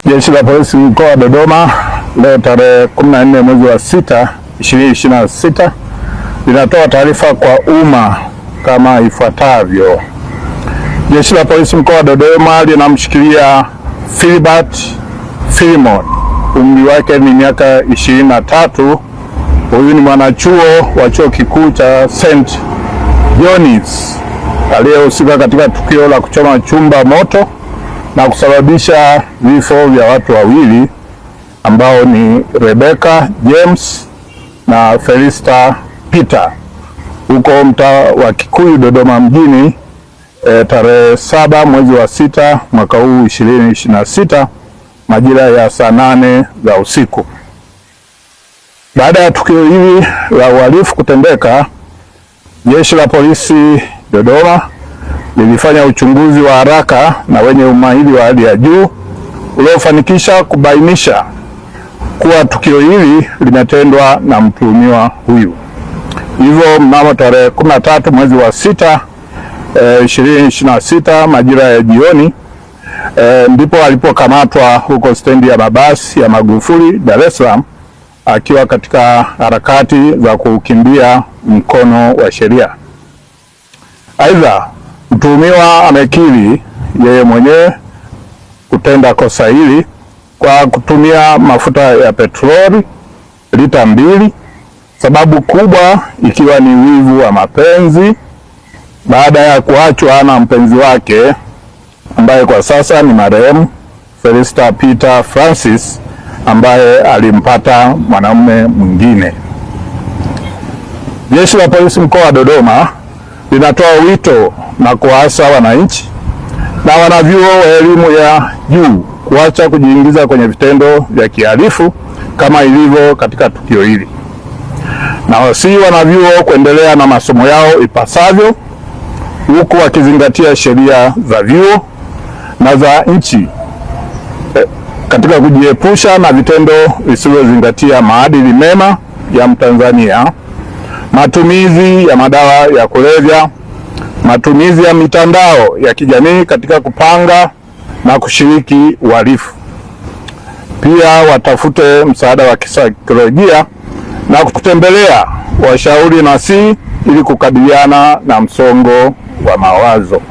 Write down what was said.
Jeshi la Polisi mkoa wa Dodoma leo tarehe 14 mwezi wa 6 2026 linatoa taarifa kwa umma kama ifuatavyo. Jeshi la Polisi mkoa wa Dodoma linamshikilia Philbert Philemon, umri wake ni miaka 23. Huyu ni mwanachuo wa chuo kikuu cha St. John's aliyehusika katika tukio la kuchoma chumba moto na kusababisha vifo vya watu wawili ambao ni Rebecca James na Felista Peter huko mtaa wa Kikuyu Dodoma mjini tarehe 7 mwezi wa 6 mwaka huu 2026 majira ya saa 8 za usiku. Baada ya tukio hili la uhalifu kutendeka, Jeshi la Polisi Dodoma lilifanya uchunguzi wa haraka na wenye umahiri wa hali ya juu uliofanikisha kubainisha kuwa tukio hili limetendwa na mtuhumiwa huyu. Hivyo mnamo tarehe 13 mwezi wa 6 2026 majira ya jioni ndipo alipokamatwa huko stendi ya mabasi ya Magufuli Dar es Salaam akiwa katika harakati za kukimbia mkono wa sheria. Aidha, mtuhumiwa amekiri yeye mwenyewe kutenda kosa hili kwa kutumia mafuta ya petroli lita 2, sababu kubwa ikiwa ni wivu wa mapenzi baada ya kuachwa na mpenzi wake ambaye kwa sasa ni marehemu Felista Peter Francis ambaye alimpata mwanamume mwingine. Jeshi la Polisi mkoa wa Dodoma linatoa wito na kuwaasa wananchi na wanavyuo wa elimu ya juu kuacha kujiingiza kwenye vitendo vya kihalifu kama ilivyo katika tukio hili, na wasihi wanavyuo kuendelea na masomo yao ipasavyo huku wakizingatia sheria za vyuo na za nchi katika kujiepusha na vitendo visivyozingatia maadili mema ya Mtanzania, matumizi ya madawa ya kulevya, matumizi ya mitandao ya kijamii katika kupanga na kushiriki uhalifu. Pia watafute msaada wa kisaikolojia na kutembelea washauri nasihi ili kukabiliana na msongo wa mawazo.